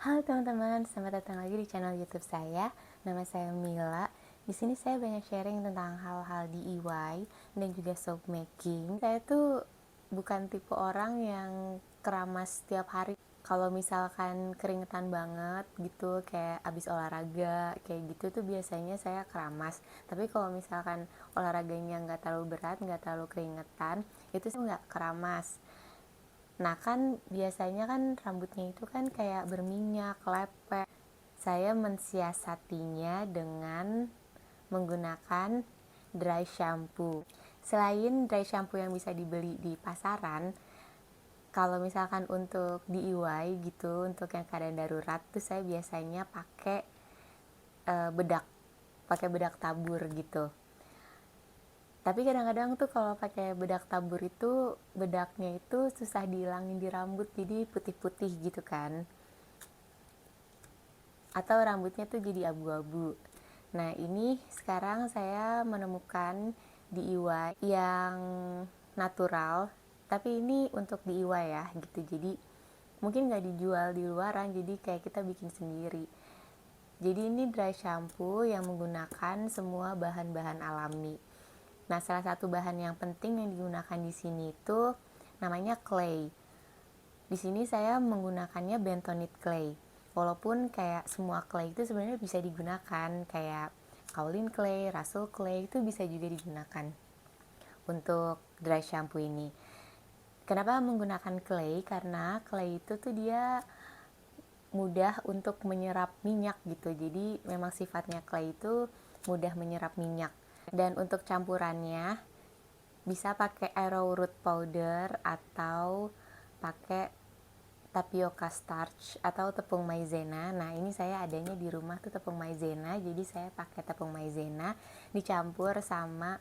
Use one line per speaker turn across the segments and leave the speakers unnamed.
Halo teman-teman, selamat datang lagi di channel YouTube saya. Nama saya Mila. Di sini saya banyak sharing tentang hal-hal DIY dan juga soap making. Saya tuh bukan tipe orang yang keramas setiap hari. Kalau misalkan keringetan banget gitu, kayak abis olahraga, kayak gitu tuh biasanya saya keramas. Tapi kalau misalkan olahraganya nggak terlalu berat, nggak terlalu keringetan, itu saya nggak keramas. Nah kan biasanya kan rambutnya itu kan kayak berminyak, lepek. Saya mensiasatinya dengan menggunakan dry shampoo. Selain dry shampoo yang bisa dibeli di pasaran, kalau misalkan untuk DIY gitu, untuk yang keadaan darurat tuh saya biasanya pakai bedak, pakai bedak tabur gitu. Tapi kadang-kadang tuh kalau pakai bedak tabur itu bedaknya itu susah dihilangin di rambut, jadi putih-putih gitu kan, atau rambutnya tuh jadi abu-abu. Nah ini sekarang saya menemukan DIY yang natural, tapi ini untuk DIY ya gitu, jadi mungkin nggak dijual di luaran, jadi kayak kita bikin sendiri. Jadi ini dry shampoo yang menggunakan semua bahan-bahan alami. Nah, salah satu bahan yang penting yang digunakan di sini itu namanya clay. Di sini saya menggunakannya bentonite clay. Walaupun kayak semua clay itu sebenarnya bisa digunakan, kayak kaolin clay, russell clay itu bisa juga digunakan untuk dry shampoo ini. Kenapa menggunakan clay? Karena clay itu tuh dia mudah untuk menyerap minyak gitu. Jadi memang sifatnya clay itu mudah menyerap minyak. Dan untuk campurannya bisa pakai arrowroot powder atau pakai tapioca starch atau tepung maizena. Nah ini saya adanya di rumah tuh tepung maizena, jadi saya pakai tepung maizena dicampur sama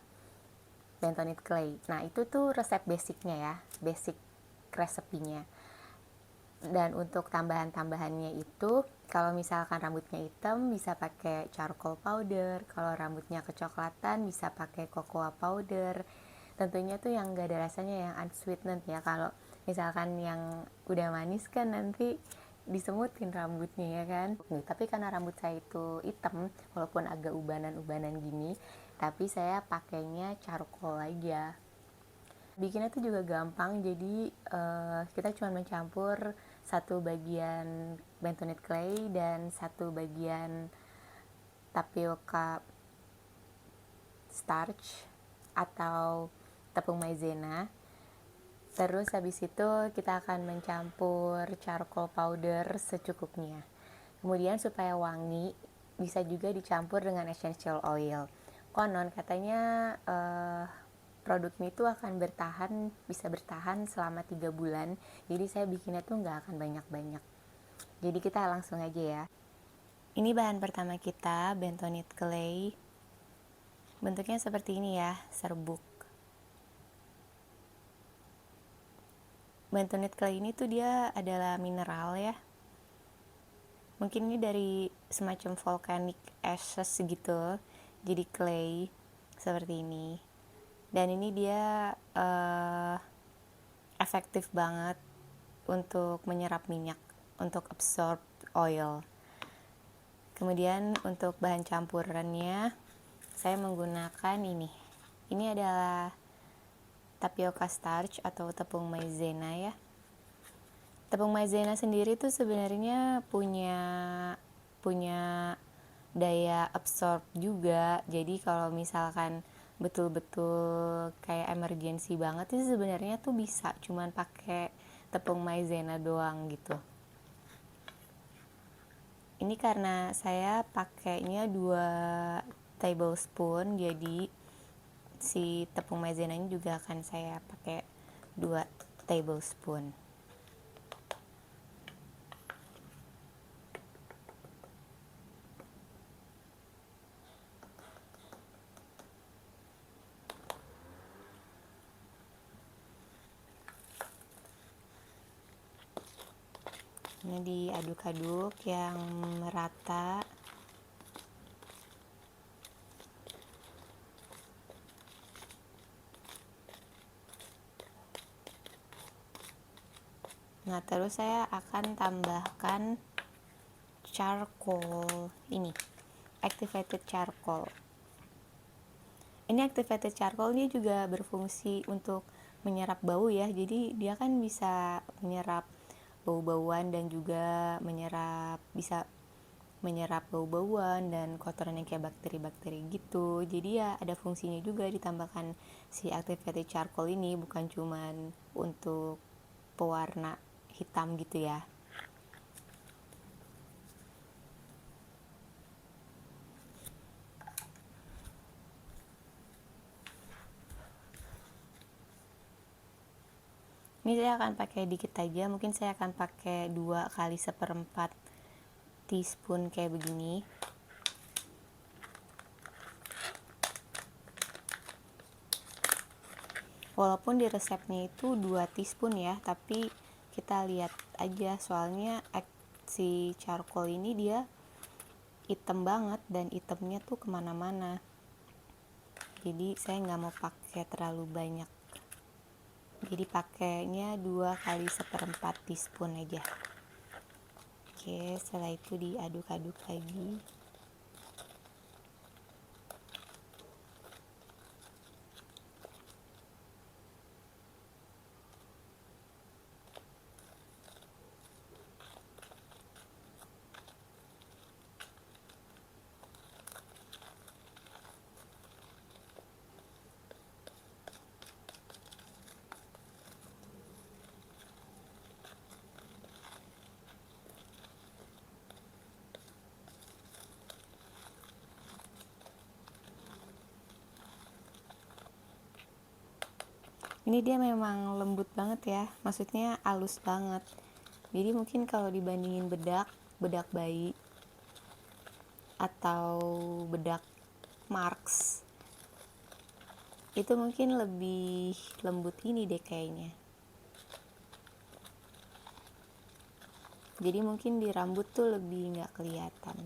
bentonite clay. Nah itu tuh resep basicnya ya, basic resepinya. Dan untuk tambahan-tambahannya itu, kalau misalkan rambutnya hitam bisa pakai charcoal powder, kalau rambutnya kecoklatan bisa pakai cocoa powder. Tentunya tuh yang gak ada rasanya, yang unsweetened ya. Kalau misalkan yang udah manis kan nanti disemutin rambutnya ya kan. Tapi karena rambut saya itu hitam, walaupun agak ubanan-ubanan gini, tapi saya pakainya charcoal aja. Bikinnya tuh juga gampang, jadi kita cuma mencampur satu bagian bentonite clay dan satu bagian tapioca starch atau tepung maizena. Terus habis itu kita akan mencampur charcoal powder secukupnya. Kemudian supaya wangi bisa juga dicampur dengan essential oil. Konon katanya produk ini tuh akan bisa bertahan selama 3 bulan. Jadi saya bikinnya tuh nggak akan banyak-banyak. Jadi kita langsung aja ya. Ini bahan pertama kita, bentonite clay. Bentuknya seperti ini ya, serbuk. Bentonite clay ini tuh dia adalah mineral ya. Mungkin ini dari semacam volcanic ashes gitu. Jadi clay seperti ini. Dan ini dia efektif banget untuk menyerap minyak, untuk absorb oil. Kemudian untuk bahan campurannya saya menggunakan ini. Ini adalah tapioca starch atau tepung maizena ya. Tepung maizena sendiri tuh sebenarnya punya daya absorb juga. Jadi kalau misalkan betul-betul kayak emergency banget itu sebenarnya tuh bisa cuman pakai tepung maizena doang gitu. Ini karena saya pakainya 2 tablespoon, jadi si tepung maizena ini juga akan saya pakai 2 tablespoon. Ini diaduk-aduk yang merata. Nah, terus saya akan tambahkan charcoal ini, activated charcoal. Ini activated charcoal dia juga berfungsi untuk menyerap bau ya, jadi dia kan bisa menyerap bau-bauan dan juga bisa menyerap bau-bauan dan kotoran yang kayak bakteri-bakteri gitu. Jadi ya ada fungsinya juga ditambahkan si activated charcoal ini, bukan cuman untuk pewarna hitam gitu ya. Ini saya akan pakai dikit aja, mungkin saya akan pakai 2 kali 1/4 teaspoon kayak begini. Walaupun di resepnya itu 2 teaspoon ya, tapi kita lihat aja, soalnya si charcoal ini dia hitam banget dan hitamnya tuh kemana-mana. Jadi saya nggak mau pakai terlalu banyak. Jadi pakainya 2 kali 1/4 teaspoon aja. Oke, setelah itu diaduk-aduk lagi. Ini dia memang lembut banget ya, maksudnya halus banget. Jadi mungkin kalau dibandingin bedak bayi atau bedak Marks, itu mungkin lebih lembut ini deh kayaknya. Jadi mungkin di rambut tuh lebih nggak kelihatan.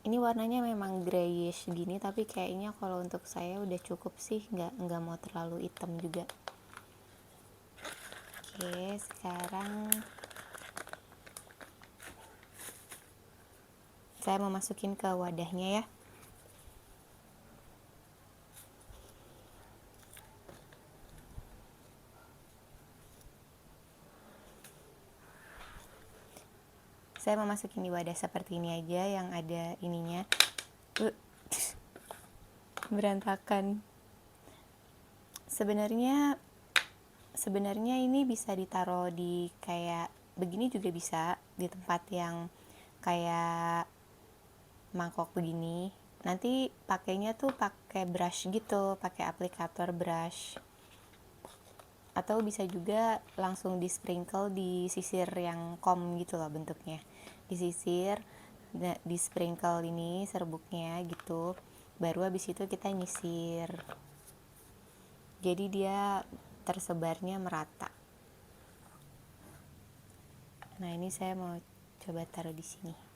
Ini warnanya memang grayish gini, tapi kayaknya kalau untuk saya udah cukup sih, nggak mau terlalu hitam juga. Oke, sekarang saya mau masukin ke wadahnya ya. Saya mau masukin di wadah seperti ini aja, yang ada ininya. Berantakan. Sebenarnya ini bisa ditaruh di kayak begini juga bisa, di tempat yang kayak mangkok begini. Nanti pakainya tuh pakai brush gitu, pakai aplikator brush. Atau bisa juga langsung di sprinkle di sisir yang comb gitu loh bentuknya. Disisir, di sprinkle ini serbuknya gitu, baru habis itu kita nyisir, jadi dia tersebarnya merata. Nah, ini saya mau coba taruh di sini.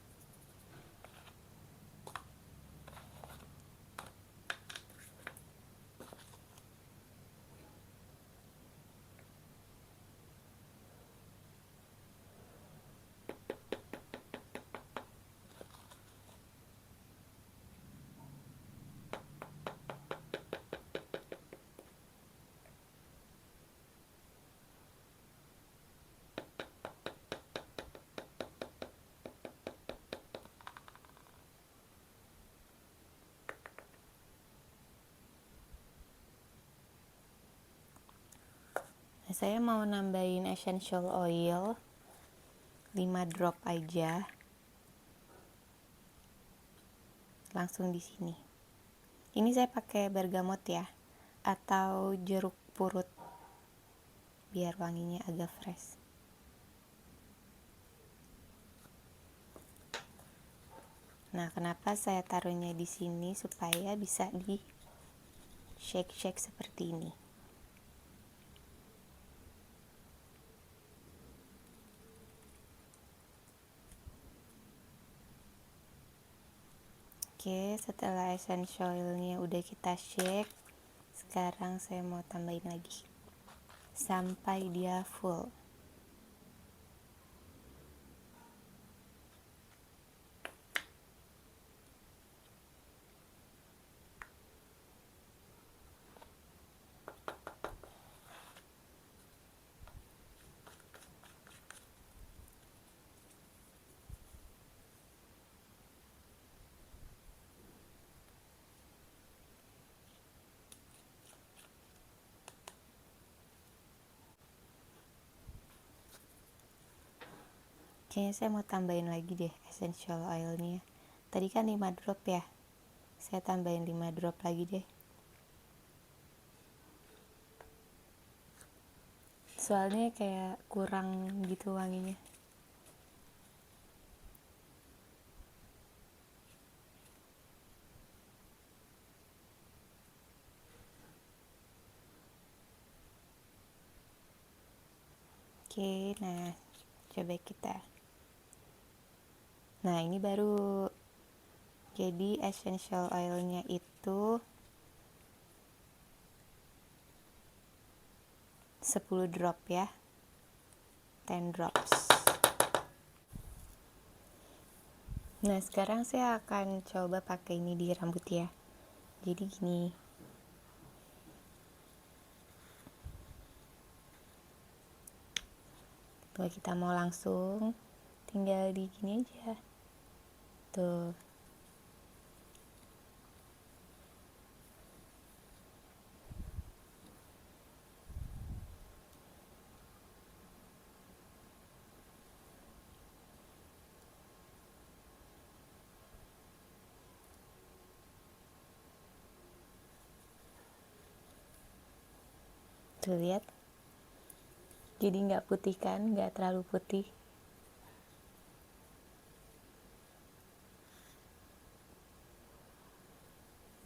Nah, saya mau nambahin essential oil 5 drop aja. Langsung di sini. Ini saya pakai bergamot ya, atau jeruk purut, biar wanginya agak fresh. Nah, kenapa saya taruhnya di sini? Supaya bisa di shake seperti ini. Oke, setelah essential oilnya udah kita shake, sekarang saya mau tambahin lagi sampai dia full. Kayaknya saya mau tambahin lagi deh essential oilnya. Tadi kan 5 drop ya, saya tambahin 5 drop lagi deh, soalnya kayak kurang gitu wanginya. Oke, nah coba kita. Nah ini baru. Jadi essential oilnya itu 10 drop ya, 10 drops. Nah sekarang saya akan coba pakai ini di rambut ya. Jadi gini, kalau kita mau langsung tinggal di gini aja tuh. Tuh lihat, jadi nggak putih kan, nggak terlalu putih.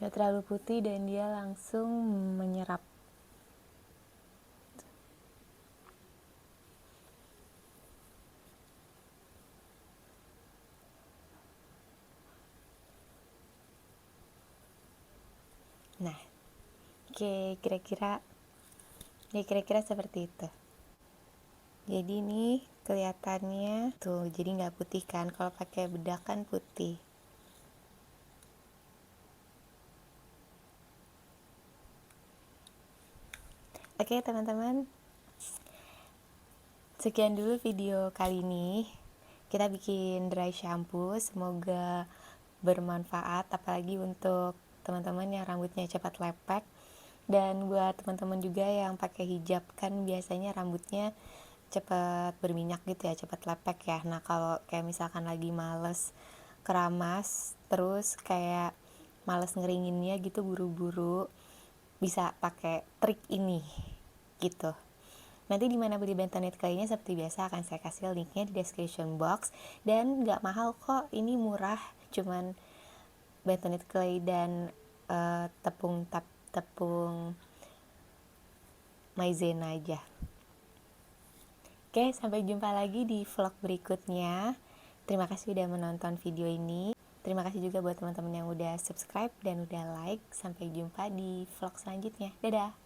Nggak terlalu putih dan dia langsung menyerap. Nah, oke, kira-kira seperti itu. Jadi ini kelihatannya tuh, jadi nggak putih kan, kalau pakai bedak kan putih. Oke teman-teman, sekian dulu video kali ini. Kita bikin dry shampoo, semoga bermanfaat, apalagi untuk teman-teman yang rambutnya cepat lepek. Dan buat teman-teman juga yang pakai hijab, kan biasanya rambutnya cepat berminyak gitu ya, cepat lepek ya. Nah kalau kayak misalkan lagi males keramas, terus kayak males ngeringinnya gitu buru-buru, bisa pakai trik ini gitu. Nanti dimana beli bentonite claynya seperti biasa akan saya kasih linknya di description box. Dan gak mahal kok, ini murah, cuman bentonite clay dan tepung maizena aja. Oke, sampai jumpa lagi di vlog berikutnya. Terima kasih udah menonton video ini. Terima kasih juga buat teman-teman yang udah subscribe dan udah like. Sampai jumpa di vlog selanjutnya. Dadah!